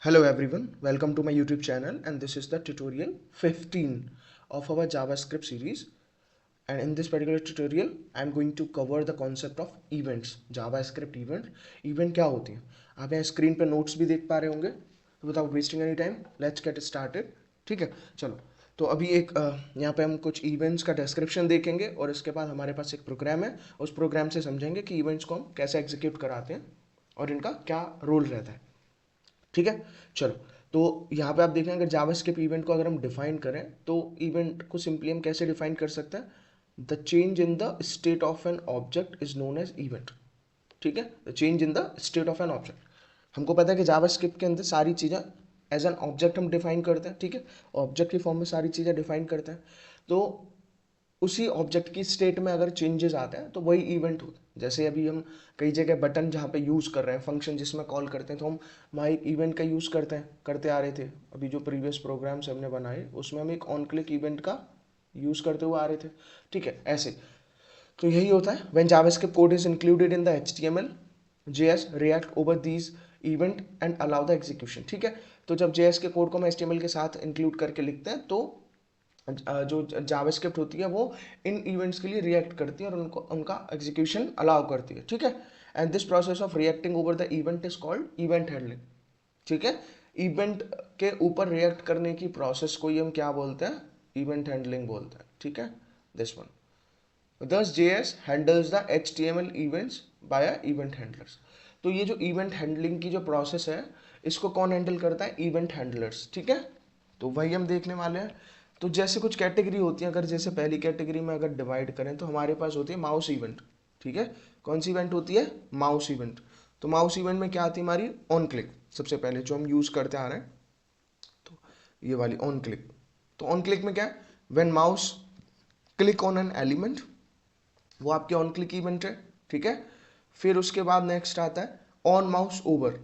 Hello everyone, welcome to my YouTube channel, and this is the tutorial 15 of our JavaScript series. And in this particular tutorial I am going to cover the concept of events. JavaScript event क्या होती है आप यहाँ screen पे notes भी देख पा रहे होंगे. तो without wasting any time let's get started. ठीक है, चलो. तो अभी एक यहाँ पे हम कुछ इवेंट्स का डिस्क्रिप्शन देखेंगे और इसके बाद हमारे पास एक प्रोग्राम है. उस प्रोग्राम से समझेंगे कि इवेंट्स को हम कैसे एग्जीक्यूट कराते हैं और इनका क्या रोल रहता है. ठीक है, चलो. तो यहाँ पे आप देखें, अगर जावास्क्रिप्ट इवेंट को अगर हम डिफाइन करें तो इवेंट को सिंपली हम कैसे डिफाइन कर सकते हैं. The change in the state of an object is known as event. ठीक है, the change in the state of an object. हमको पता है कि जावास्क्रिप्ट के अंदर सारी चीज़ें एज एन ऑब्जेक्ट हम डिफाइन करते हैं. ठीक है, ऑब्जेक्ट की फॉर्म में सारी चीज़ें डिफाइन करते हैं. तो उसी ऑब्जेक्ट की स्टेट में अगर चेंजेस आते हैं तो वही इवेंट होता है. जैसे अभी हम कई जगह बटन जहाँ पे यूज़ कर रहे हैं, फंक्शन जिसमें कॉल करते हैं, तो हम वहाँ एक इवेंट का यूज़ करते आ रहे थे. अभी जो प्रीवियस प्रोग्राम्स हमने बनाए उसमें हम एक ऑन क्लिक इवेंट का यूज़ करते हुए आ रहे थे. ठीक है, ऐसे. तो यही होता है when JavaScript code is included in the HTML, JS react over these event and allow the execution. ठीक है, तो जब JS के कोड को हम HTML के साथ इंक्लूड करके लिखते हैं तो जो जावास्क्रिप्ट होती है वो इन इवेंट्स के लिए रिएक्ट करती है और उनको उनका एग्जीक्यूशन अलाउ करती है. ठीक है, and this process of reacting over the event is called event handling. ठीक है, इवेंट के ऊपर रिएक्ट करने की प्रोसेस को ही हम क्या बोलते हैं, इवेंट हैंडलिंग बोलते हैं. ठीक है, this one. Thus JS handles the HTML events via event handlers. तो ये जो इवेंट हैंडलिंग की जो प्रोसेस है इसको कौन हैंडल करता है, इवेंट हैंडलर्स. ठीक है, तो वही हम देखने वाले हैं. तो जैसे कुछ कैटेगरी होती है, अगर जैसे पहली कैटेगरी में अगर डिवाइड करें तो हमारे पास होती है माउस इवेंट. ठीक है, कौन सी इवेंट होती है, माउस इवेंट. तो माउस इवेंट में क्या आती है हमारी, ऑन क्लिक. सबसे पहले जो हम यूज करते आ रहे हैं तो ये वाली ऑन क्लिक. तो ऑन क्लिक में क्या है, when mouse click on an element, वो आपके ऑन क्लिक इवेंट है. ठीक है, फिर उसके बाद नेक्स्ट आता है ऑन माउस ओवर.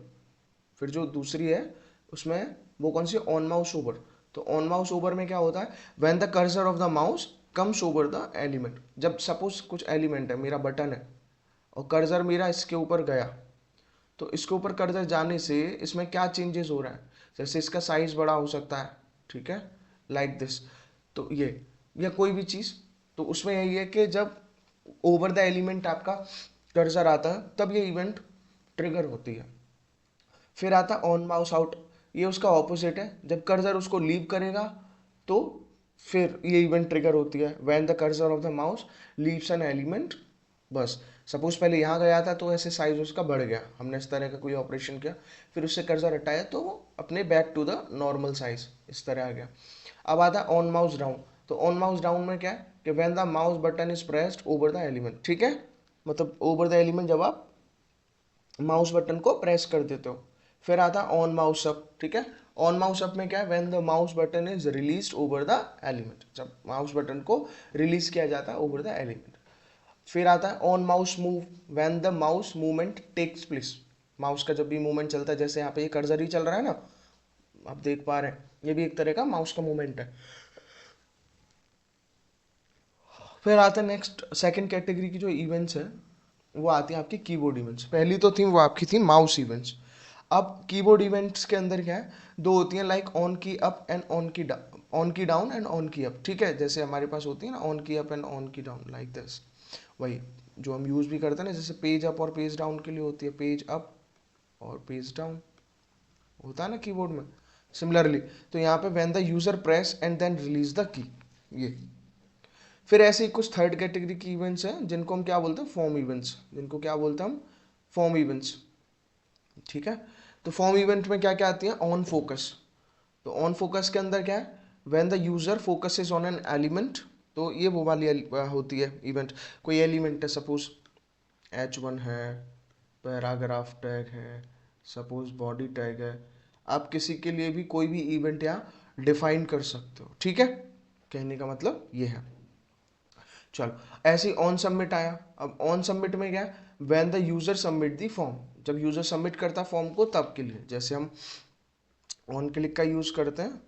फिर जो दूसरी है उसमें वो कौन सी, ऑन माउस ओवर. तो ऑन माउस ओवर में क्या होता है, when the cursor of the mouse comes over the element. जब सपोज कुछ एलिमेंट है, मेरा बटन है और कर्सर मेरा इसके ऊपर गया, तो इसके ऊपर कर्सर जाने से इसमें क्या चेंजेस हो रहा है, जैसे इसका साइज बड़ा हो सकता है. ठीक है, लाइक दिस. तो ये या कोई भी चीज़, तो उसमें यही है कि जब ओवर द एलिमेंट आपका कर्सर आता है तब ये इवेंट ट्रिगर होती है. फिर आता है ऑन माउस आउट. ये उसका ऑपोजिट है, जब कर्सर उसको लीव करेगा तो फिर ये इवेंट ट्रिगर होती है when the cursor of the mouse leaves an element. बस सपोज पहले यहाँ गया था तो ऐसे साइज उसका बढ़ गया, हमने इस तरह का कोई ऑपरेशन किया, फिर उससे कर्सर हटाया तो वो अपने back to the normal size इस तरह आ गया. अब आता है ऑन माउस डाउन. तो ऑन माउस डाउन में क्या है कि when the mouse button is pressed over the element. ठीक है, मतलब ओवर द एलिमेंट जब आप माउस बटन को प्रेस कर देते हो. फिर आता है ऑन माउस अप. ठीक है, ऑन माउस अप में क्या है, when the mouse button is released over the element, जब माउस बटन को रिलीज किया जाता है ओवर द एलिमेंट. फिर आता है on mouse move, when the mouse movement takes place. Mouse का जब भी मूवमेंट चलता है, जैसे यहाँ पे ये कर्सर ही चल रहा है ना, आप देख पा रहे हैं, ये भी एक तरह का माउस का मूवमेंट है. फिर आता है नेक्स्ट सेकंड कैटेगरी की जो इवेंट्स है वो आती है आपकी कीबोर्ड इवेंट्स. पहली तो थी वो आपकी थी माउस इवेंट्स. अब कीबोर्ड इवेंट्स के अंदर क्या है, दो होती हैं, like on key up and on key down and on key up. ठीक है, जैसे हमारे पास होती है ना on key up and on key down, like this. वही जो हम यूज़ भी करते हैं ना, जैसे पेज अप और पेज डाउन के लिए होती है पेज अप और पेज डाउन, होता है ना कीबोर्ड में. सिमिलरली तो यहाँ पे when the user press and then release the key, ये. फिर ऐसे ही कुछ थर्ड कैटेगरी की इवेंट्स हैं जिनको हम क्या बोलते हैं, फॉर्म इवेंट्स. जिनको क्या बोलते हैं हम, फॉर्म इवेंट्स. ठीक है, तो फॉर्म इवेंट में क्या क्या आती है, ऑन फोकस. तो ऑन फोकस के अंदर क्या है, when the user focuses on an element. तो ये वो वाली होती है इवेंट. कोई एलिमेंट है, सपोज H1 है, पैराग्राफ टैग है, सपोज बॉडी टैग है. आप किसी के लिए भी कोई भी इवेंट यहाँ डिफाइन कर सकते हो. ठीक है, कहने का मतलब ये है. चलो, ऐसे ही ऑन सबमिट आया. अब ऑन सबमिट में क्या है, when the user submit the form. जब यूजर सबमिट करता फॉर्म को तब के लिए, जैसे हम ऑन क्लिक का यूज करते हैं.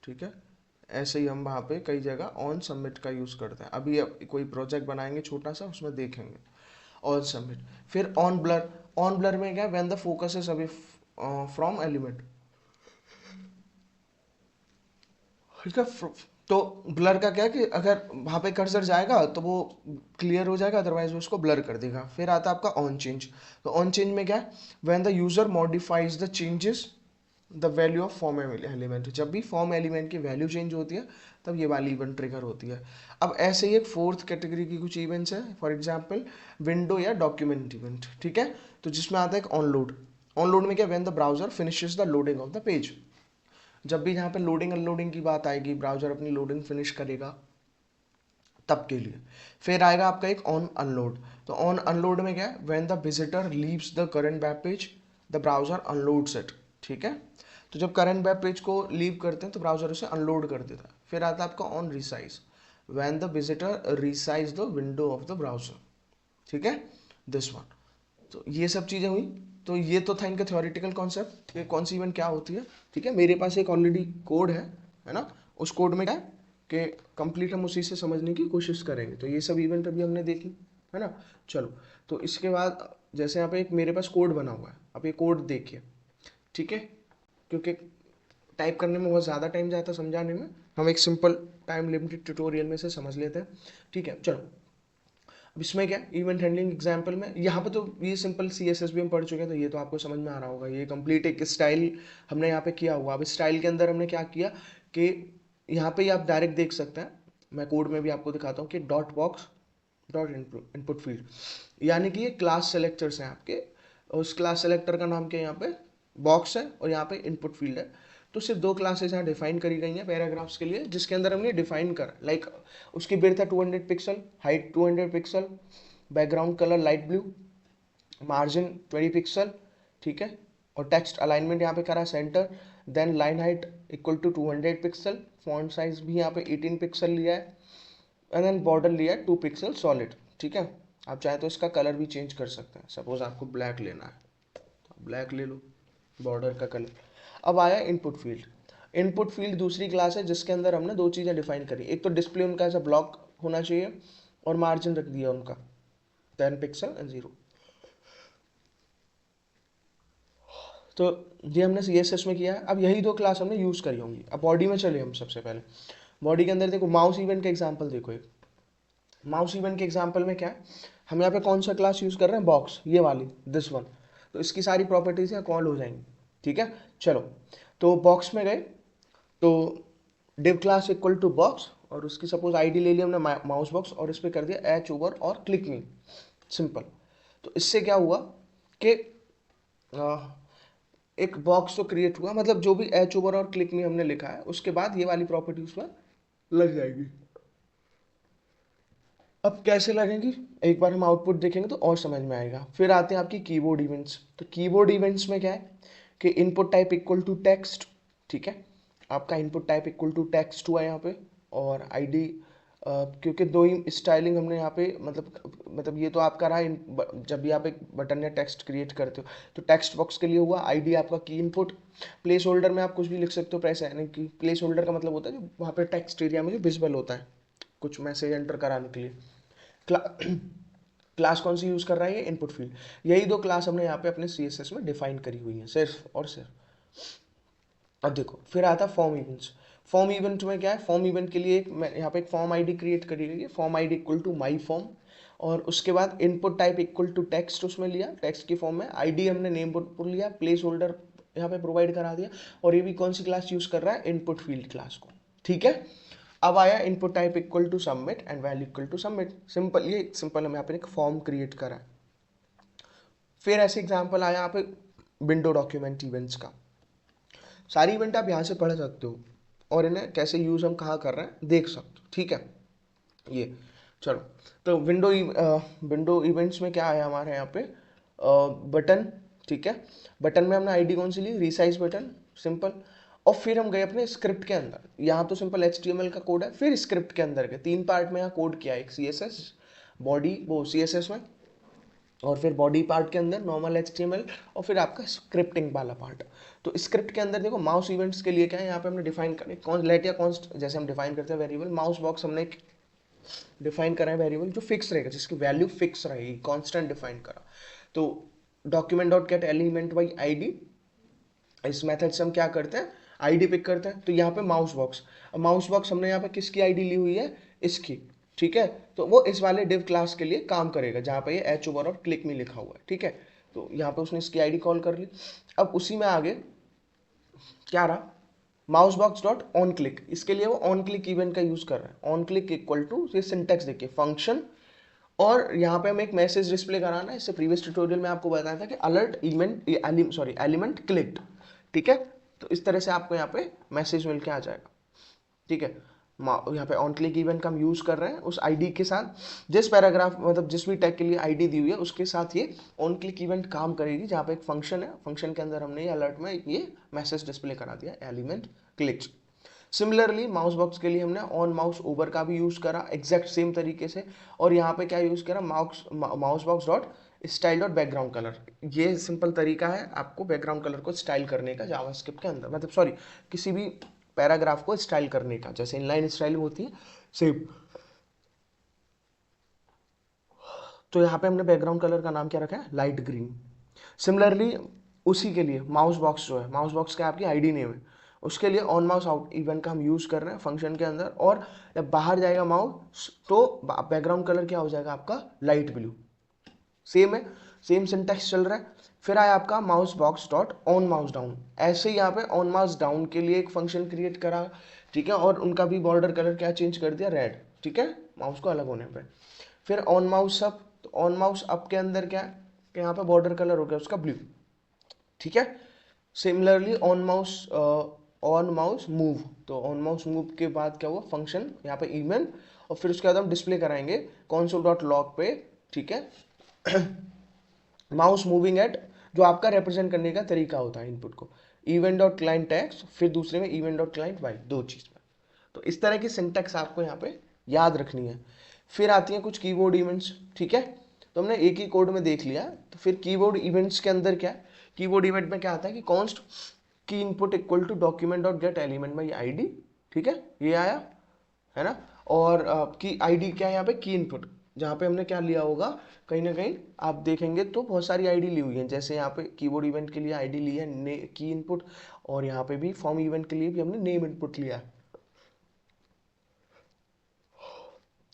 ठीक है, ऐसे ही हम वहाँ पे कई जगह ऑन सबमिट का यूज करते हैं. अभी कोई प्रोजेक्ट बनाएंगे छोटा सा, उसमें देखेंगे ऑन सबमिट. फिर ऑन ब्लर. ऑन ब्लर में क्या है, when the focus is away from element. ठीक है। तो ब्लर का क्या है कि अगर वहाँ पे कर्सर जाएगा तो वो क्लियर हो जाएगा, अदरवाइज वो उसको ब्लर कर देगा। फिर आता है आपका ऑन चेंज। तो ऑन चेंज में क्या है, when the user modifies the changes the value of form element, जब भी फॉर्म एलिमेंट की वैल्यू चेंज होती है तब ये वाली इवेंट ट्रिगर होती है। अब ऐसे ही एक फोर्थ कैटेगरी की कुछ इवेंट्स है, फॉर एग्जांपल विंडो या डॉक्यूमेंट इवेंट, ठीक है। तो जिसमें आता है एक ऑन लोड। ऑन लोड में क्या, when the browser finishes the loading of the page, जब भी यहाँ पे लोडिंग अनलोडिंग की बात आएगी, ब्राउजर अपनी लोडिंग फिनिश करेगा तब के लिए। फिर आएगा आपका एक ऑन अनलोड। तो ऑन अनलोड में क्या है, when the visitor leaves the current web page the browser unloads it, ठीक है। तो जब करंट वेब पेज को लीव करते हैं तो ब्राउजर उसे अनलोड कर देता है। फिर आता है आपका on resize, when the visitor resize the window of the browser, ठीक है, दिस वन। तो ये सब चीज़ें हुई। तो ये तो था इनका थ्योरेटिकल कॉन्सेप्ट कि कौन सी इवेंट क्या होती है, ठीक है। मेरे पास एक ऑलरेडी कोड है ना। उस कोड में क्या है कि कंप्लीट हम उसी से समझने की कोशिश करेंगे। तो ये सब इवेंट अभी हमने देखी, है ना। चलो, तो इसके बाद जैसे यहाँ पे एक मेरे पास कोड बना हुआ है, अब ये कोड देखिए, ठीक है। क्योंकि टाइप करने में बहुत ज़्यादा टाइम जाता है, समझाने में हम एक सिंपल टाइम लिमिटेड ट्यूटोरियल में से समझ लेते हैं, ठीक है। चलो, अब इसमें क्या इवेंट हैंडलिंग एग्जाम्पल में, यहाँ पे तो ये सिंपल CSS भी हम पढ़ चुके हैं, तो ये तो आपको समझ में आ रहा होगा। ये कंप्लीट एक स्टाइल हमने यहाँ पे किया हुआ। अब स्टाइल के अंदर हमने क्या किया कि यहाँ पे आप डायरेक्ट देख सकते हैं, मैं कोड में भी आपको दिखाता हूँ कि dot box dot input field, यानी कि ये क्लास सेलेक्टर्स हैं आपके। उस क्लास सेलेक्टर का नाम क्या है, यहाँ पे बॉक्स है और यहाँ पे इनपुट फील्ड है। तो सिर्फ दो क्लासेस यहाँ डिफाइन करी गई हैं पैराग्राफ्स के लिए, जिसके अंदर हमने डिफाइन करा लाइक उसकी विड्थ है 200 pixel, height 200 pixel, background colour light blue, margin 20 pixel, ठीक है। और टेक्स्ट अलाइनमेंट यहाँ पे करा centre, then line height equal to 200 pixel, font size भी यहाँ पे 18 पिक्सल लिया है, एंड देन बॉर्डर लिया है 2 पिक्सल सॉलिड, ठीक है। आप चाहे तो इसका कलर भी चेंज कर सकते हैं, सपोज आपको ब्लैक लेना है तो ब्लैक ले लो बॉर्डर का कलर। अब आया इनपुट फील्ड। इनपुट फील्ड दूसरी क्लास है जिसके अंदर हमने दो चीज़ें डिफाइन करी, एक तो डिस्प्ले उनका ऐसा ब्लॉक होना चाहिए और मार्जिन रख दिया उनका 10 पिक्सल एंड 0। तो ये हमने CSS में किया है। अब यही दो क्लास हमने यूज़ करी होंगी। अब बॉडी में चले हम सबसे पहले। बॉडी के अंदर देखो, माउस इवेंट का एग्जाम्पल देखो। एक माउस इवेंट के एग्जाम्पल में क्या है, हम यहाँ पे कौन सा क्लास यूज़ कर रहे हैं, बॉक्स, ये वाली दिस वन। तो इसकी सारी प्रॉपर्टीज यहाँ कॉल हो जाएंगी, ठीक है। चलो, तो बॉक्स में गए तो div class equal to box, और उसकी सपोज आईडी ले ली हमने माउस बॉक्स, और इस पर कर दिया एच ओवर और क्लिक मी, सिंपल। तो इससे क्या हुआ कि एक बॉक्स तो क्रिएट हुआ, मतलब जो भी एच ओवर और क्लिक मी हमने लिखा है उसके बाद ये वाली प्रॉपर्टी उसमें लग जाएगी। अब कैसे लगेंगी, एक बार हम आउटपुट देखेंगे तो और समझ में आएगा। फिर आते हैं आपकी कीबोर्ड इवेंट्स। तो कीबोर्ड इवेंट्स में क्या है कि input type equal to text, ठीक है। आपका input type equal to text हुआ यहाँ पे, और आईडी, क्योंकि दो ही स्टाइलिंग हमने यहाँ पे मतलब ये तो आपका रहा जब भी आप एक बटन या टेक्स्ट क्रिएट करते हो तो टेक्स्ट बॉक्स के लिए हुआ, आईडी आपका की इनपुट, प्लेस होल्डर में आप कुछ भी लिख सकते हो, प्रेस यानी कि प्लेस होल्डर का मतलब होता है जो वहाँ पे टेक्स्ट एरिया में जो विजिबल होता है कुछ मैसेज एंटर कराने के लिए। क्ला, क्लास कौन सी यूज़ कर रहा है, ये इनपुट फील्ड। यही दो क्लास हमने यहाँ पे अपने CSS में डिफाइन करी हुई है, सिर्फ और सिर्फ। अब देखो, फिर आता फॉर्म इवेंट्स। फॉर्म इवेंट में क्या है, फॉर्म इवेंट के लिए एक यहाँ पे एक फॉर्म आईडी क्रिएट करी गई है, form ID equal to my form, और उसके बाद input type equal to text उसमें लिया, टेक्स्ट की फॉर्म में आईडी हमने नेम पुट लिया, प्लेस होल्डर यहाँ पे प्रोवाइड करा दिया, और ये भी कौन सी क्लास यूज़ कर रहा है, इनपुट फील्ड क्लास को, ठीक है। अब आया input type equal to submit and value equal to submit, simple, ये सिंपल हम यहाँ पे एक फॉर्म क्रिएट करा है। फिर ऐसे एग्जाम्पल आया यहाँ पे विंडो डॉक्यूमेंट इवेंट्स का। सारी इवेंट आप यहाँ से पढ़ सकते हो और इन्हें कैसे यूज़ हम कहाँ कर रहे हैं देख सकते हो, ठीक है। ये चलो, तो विंडो इवेंट्स में क्या आया हमारे यहाँ पे, बटन, ठीक है। बटन में हमने आईडी कौन सी ली, रिसाइज बटन, सिंपल। और फिर हम गए अपने स्क्रिप्ट के अंदर, यहाँ तो सिंपल HTML का कोड है, फिर स्क्रिप्ट के अंदर गए, तीन पार्ट में यहाँ कोड किया है, एक CSS बॉडी वो CSS में, और फिर बॉडी पार्ट के अंदर नॉर्मल HTML, और फिर आपका स्क्रिप्टिंग वाला पार्ट। तो स्क्रिप्ट के अंदर देखो, माउस इवेंट्स के लिए क्या है, यहाँ पे हमने डिफाइन करें कौन लेट या कॉन्स्ट, जैसे हम डिफाइन करते हैं वेरिएबल, माउस बॉक्स हमने डिफाइन करा है वेरिएबल जो फिक्स रहेगा, जिसकी वैल्यू फिक्स रहेगी, कांस्टेंट डिफाइन करा। तो document dot get element by ID, इस मेथड से हम क्या करते हैं, आईडी पिक करते हैं, तो यहाँ पे माउस बॉक्स, अब माउस बॉक्स हमने यहाँ पे किसकी आईडी ली हुई है, इसकी, ठीक है। तो वो इस वाले डिव क्लास के लिए काम करेगा जहाँ पे ये एच ओवर और क्लिक में लिखा हुआ है, ठीक है। तो यहाँ पे उसने इसकी आईडी कॉल कर ली। अब उसी में आगे क्या रहा, mouse box dot on click, इसके लिए वो ऑन क्लिक इवेंट का यूज कर रहा है। ऑन क्लिक इक्वल टू, ये सिंटेक्स देखिए, फंक्शन, और यहाँ पे हमें एक मैसेज डिस्प्ले कराना है। इससे प्रीवियस ट्यूटोरियल में आपको बताया था कि अलर्ट इवेंट एलिमेंट क्लिक्ड, ठीक है। तो इस तरह से आपको यहाँ पे मैसेज मिल के आ जाएगा, ठीक है। यहाँ पे ऑन क्लिक इवेंट का हम यूज कर रहे हैं उस आईडी के साथ, जिस पैराग्राफ मतलब जिस भी टैग के लिए आईडी दी हुई है उसके साथ ये ऑन क्लिक इवेंट काम करेगी, जहाँ पे एक फंक्शन है, फंक्शन के अंदर हमने ये अलर्ट में ये मैसेज डिस्प्ले करा दिया, element clicked. Similarly mouse box के लिए हमने ऑन माउस ओवर का भी यूज करा एग्जैक्ट सेम तरीके से, और यहाँ पे क्या यूज करा, mouse box dot style dot background colour. ये सिंपल तरीका है आपको बैकग्राउंड कलर को स्टाइल करने का जावास्क्रिप्ट के अंदर, मतलब सॉरी किसी भी पैराग्राफ को स्टाइल करने का, जैसे इनलाइन स्टाइल होती है सेम। तो यहाँ पे हमने बैकग्राउंड कलर का नाम क्या रखा है, लाइट ग्रीन। सिमिलरली उसी के लिए माउस बॉक्स जो है, माउस बॉक्स का आपकी आईडी नेम है, उसके लिए ऑन माउस आउट इवेंट का हम यूज कर रहे हैं फंक्शन के अंदर, और जब बाहर जाएगा माउस तो बैकग्राउंड कलर क्या हो जाएगा आपका, लाइट ब्लू। सेम है, सेम सिंटैक्स चल रहा है। फिर आया आपका mouse box dot on mouse down, ऐसे ही यहाँ पे ऑन माउस डाउन के लिए एक फंक्शन क्रिएट करा, ठीक है, और उनका भी बॉर्डर कलर क्या चेंज कर दिया, रेड, ठीक है, माउस को अलग होने पे। फिर ऑन माउस अप, तो ऑन माउस अप के अंदर क्या है कि यहाँ पे बॉर्डर कलर हो गया उसका ब्लू, ठीक है। सिमिलरली ऑन माउस मूव, तो ऑन माउस मूव के बाद क्या हुआ, फंक्शन यहाँ पे इवेंट, और फिर उसके बाद हम डिस्प्ले कराएंगे console डॉट लॉग पे, ठीक है, माउस मूविंग एट, जो आपका रिप्रेजेंट करने का तरीका होता है इनपुट को, इवेंट डॉट क्लाइंट टेक्स्ट, फिर दूसरे में इवेंट डॉट क्लाइंट वाइल, दो चीज में। तो इस तरह की सिंटेक्स आपको यहाँ पे याद रखनी है। फिर आती है कुछ कीबोर्ड इवेंट्स, ठीक है। तो हमने एक ही कोड में देख लिया, तो फिर कीबोर्ड इवेंट्स के अंदर क्या है, कीबोर्ड इवेंट में क्या आता है कि const key input equal to document dot get element by ID, ठीक है, ये आया है ना। और की आईडी क्या है यहाँ पे, की इनपुट, जहाँ पे हमने क्या लिया होगा, कहीं ना कहीं आप देखेंगे तो बहुत सारी आईडी ली हुई है, जैसे यहाँ पे कीबोर्ड इवेंट के लिए आईडी ली है की इनपुट, और यहाँ पे भी फॉर्म इवेंट के लिए भी हमने नेम इनपुट लिया है।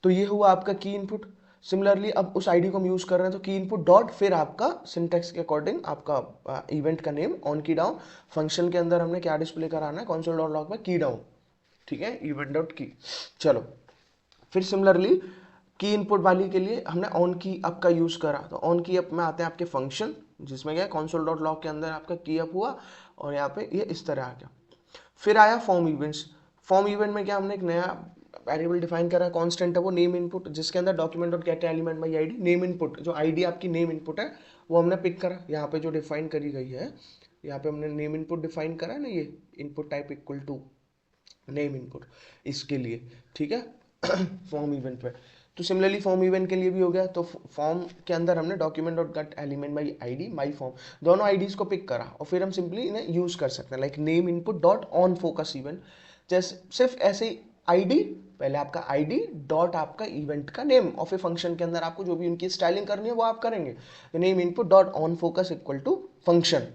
तो ये हुआ आपका की इनपुट। सिमिलरली अब उस आईडी को हम यूज कर रहे हैं, तो की इनपुट डॉट, फिर आपका सिंटेक्स के अकॉर्डिंग आपका इवेंट का name on key down, function के अंदर हमने क्या डिस्प्ले कराना है, console डॉट लॉग में की डाउन, ठीक है, इवेंट डॉट की। चलो फिर सिमिलरली की इनपुट वाली के लिए हमने ऑन की अप का यूज करा, तो ऑन की अप में आते हैं आपके फंक्शन, जिसमें क्या है console डॉट लॉग के अंदर आपका की अप हुआ, और यहाँ पे ये इस तरह आ गया। फिर आया फॉर्म इवेंट्स, फॉर्म इवेंट में क्या हमने एक नया वेरिएबल डिफाइन करा है, कांस्टेंट है वो, नेम इनपुट, जिसके अंदर document dot get element by ID, name input, जो आईडी आपकी नेम इनपुट है वो हमने पिक करा, यहाँ पे जो डिफाइन करी गई है, यहाँ पे हमने नेम इनपुट डिफाइन करा है ना, ये input type equal to name input, इसके लिए, ठीक है, फॉर्म इवेंट में। तो सिमिलरली फॉर्म इवेंट के लिए भी हो गया, तो फॉर्म के अंदर हमने document dot get element by ID my form, दोनों आईडीज को पिक करा, और फिर हम सिंपली इन्हें यूज कर सकते हैं, like name input dot on focus event, जैसे सिर्फ ऐसे ही आईडी, पहले आपका आईडी डॉट आपका इवेंट का नेम, और फिर फंक्शन के अंदर आपको जो भी उनकी स्टाइलिंग करनी है वो आप करेंगे, तो name input dot on focus equal to function,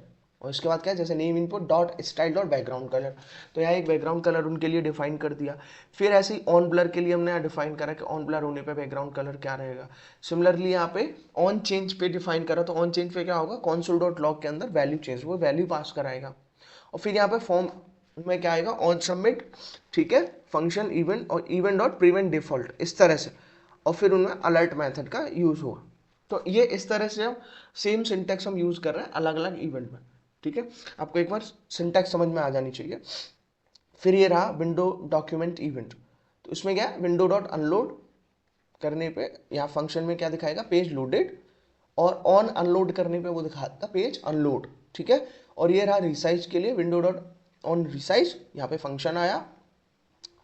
और इसके बाद क्या है, जैसे name input dot style dot background colour, तो यहाँ एक बैकग्राउंड कलर उनके लिए डिफाइन कर दिया। फिर ऐसे ही ऑन ब्लर के लिए हमने यहाँ डिफाइन करा कि ऑन ब्लर होने पे बैकग्राउंड कलर क्या रहेगा। सिमिलरली यहाँ पे ऑन चेंज पे डिफाइन करा, तो ऑन चेंज पे क्या होगा, console डॉट लॉग के अंदर वैल्यू चेंज, वो वैल्यू पास कराएगा। और फिर यहाँ पे फॉर्म में क्या आएगा, ऑन सबमिट, ठीक है, फंक्शन इवेंट, और इवेंट डॉट प्रिवेंट डिफॉल्ट, इस तरह से, और फिर उनमें अलर्ट मेथड का यूज हुआ। तो ये इस तरह से हम सेम सिंटेक्स हम यूज कर रहे हैं अलग अलग इवेंट में, ठीक है। आपको एक बार सिंटेक्स समझ में आ जानी चाहिए। फिर ये रहा विंडो डॉक्यूमेंट इवेंट, तो इसमें क्या है, विंडो डॉट अनलोड करने पे यहाँ फंक्शन में क्या दिखाएगा, पेज लोडेड, और ऑन अनलोड करने पे वो दिखाता पेज अनलोड, ठीक है। और ये रहा रिसाइज के लिए, विंडो डॉट ऑन रिसाइज, यहाँ पे फंक्शन आया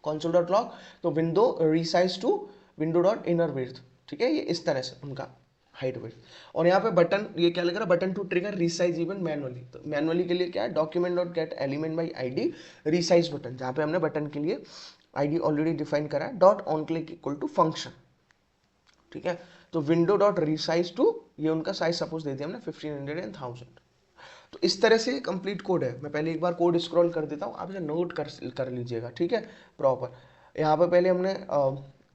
console डॉट लॉग, तो window resize to window dot inner width, ठीक है, ये इस तरह से उनका हाइट विड्थ। और यहाँ पे बटन, ये क्या लग रहा है, button to trigger resize even manually, तो मैनुअली के लिए क्या है, document dot get element by ID resize button, जहाँ पे हमने बटन के लिए आईडी ऑलरेडी डिफाइन करा है, dot on click equal to function, ठीक है। तो विंडो डॉट रिसाइज टू, ये उनका साइज सपोज दे दिया हमने 1500 एंड 1000, तो इस तरह से कंप्लीट कोड है। मैं पहले एक बार कोड स्क्रॉल कर देता हूँ, आप इसे नोट कर लीजिएगा, ठीक है, प्रॉपर। यहाँ पर पहले हमने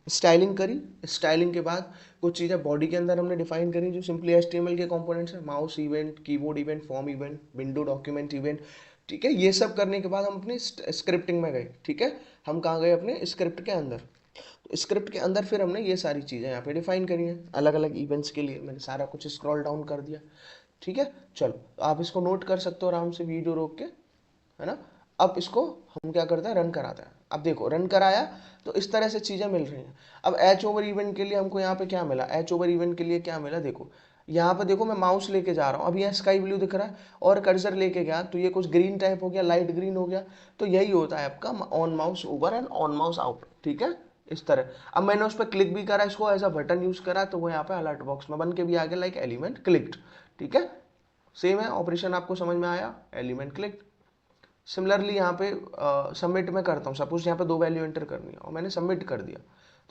स्टाइलिंग करी, स्टाइलिंग के बाद कुछ चीज़ें बॉडी के अंदर हमने डिफाइन करी जो सिंपली HTML के कंपोनेंट्स है, mouse event, keyboard event, form event, window document event, ठीक है। ये सब करने के बाद हम अपनी स्क्रिप्टिंग में गए, ठीक है। हम कहाँ गए? अपने स्क्रिप्ट के अंदर। तो स्क्रिप्ट के अंदर फिर हमने ये सारी चीज़ें यहाँ पे डिफाइन करी हैं अलग अलग इवेंट्स के लिए। मैंने सारा कुछ स्क्रॉल डाउन कर दिया, ठीक है। चलो, आप इसको नोट कर सकते हो आराम से वीडियो रोक के, है ना। अब इसको हम क्या करते हैं? रन कराते हैं। अब देखो, रन कराया तो इस तरह से चीज़ें मिल रही हैं। अब एच ओवर इवेंट के लिए हमको यहाँ पे क्या मिला? एच ओवर इवेंट के लिए क्या मिला? देखो यहाँ पे, देखो मैं माउस लेके जा रहा हूँ, अब यहाँ स्काई ब्लू दिख रहा है, और कर्सर लेके गया तो ये कुछ ग्रीन टाइप हो गया, लाइट ग्रीन हो गया। तो यही होता है आपका on mouse over and on mouse out, ठीक है, इस तरह। अब मैंने उस पर क्लिक भी करा, इसको एज अ बटन यूज करा, तो वो यहाँ पे अलर्ट बॉक्स में बन के भी आ गया, लाइक एलिमेंट क्लिक्ड, ठीक है। सेम है ऑपरेशन, आपको समझ में आया? Element clicked. सिमिलरली यहाँ पे सबमिट में करता हूँ, सपोज यहाँ पे 2 वैल्यू एंटर करनी है और मैंने सबमिट कर दिया,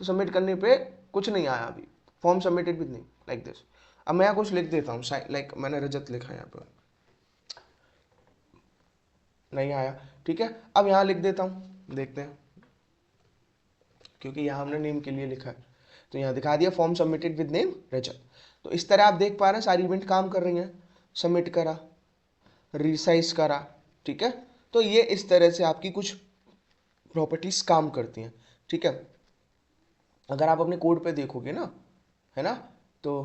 तो सबमिट करने पे कुछ नहीं आया अभी, form submitted with name, like this. अब मैं यहाँ कुछ लिख देता हूँ, लाइक मैंने रजत लिखा है, यहाँ पे नहीं आया, ठीक है। अब यहाँ लिख देता हूँ, देखते हैं, क्योंकि यहाँ हमने नेम के लिए लिखा है, तो यहाँ दिखा दिया फॉर्म सबमिटेड विद नेम रजत। तो इस तरह आप देख पा रहे हैं सारी इवेंट काम कर रही हैं। सबमिट करा, रिसाइज करा, ठीक है। तो ये इस तरह से आपकी कुछ प्रॉपर्टीज काम करती हैं, ठीक है। अगर आप अपने कोड पे देखोगे ना, है ना, तो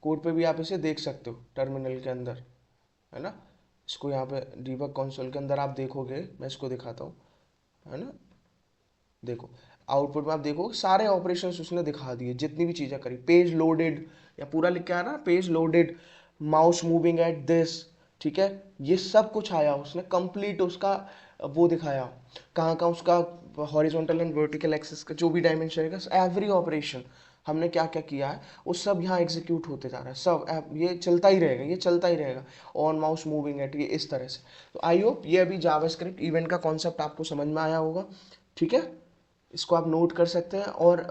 कोड पे भी आप इसे देख सकते हो टर्मिनल के अंदर, है ना। इसको यहाँ पे डीबग कंसोल के अंदर आप देखोगे, मैं इसको दिखाता हूँ, है ना। देखो आउटपुट में आप देखो सारे ऑपरेशंस उसने दिखा दिए, जितनी भी चीज़ें करी। पेज लोडेड, या पूरा लिख के आ रहा, page loaded, mouse moving at this, ठीक है, ये सब कुछ आया उसने कंप्लीट, उसका वो दिखाया कहाँ कहाँ उसका हॉरिजॉन्टल एंड वर्टिकल एक्सिस का जो भी डायमेंशन है, एवरी ऑपरेशन हमने क्या क्या किया है वो सब यहाँ एग्जीक्यूट होते जा रहा है, सब ये चलता ही रहेगा, ये चलता ही रहेगा, ऑन माउस मूविंग एट, ये इस तरह से। तो आई होप ये अभी जावास्क्रिप्ट इवेंट का कॉन्सेप्ट आपको समझ में आया होगा, ठीक है। इसको आप नोट कर सकते हैं, और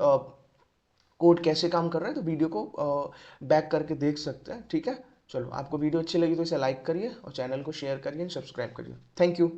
कोड कैसे काम कर रहा है तो वीडियो को बैक करके देख सकते हैं, ठीक है। चलो, आपको वीडियो अच्छी लगी तो इसे लाइक करिए और चैनल को शेयर करिए, सब्सक्राइब करिए। Thank you.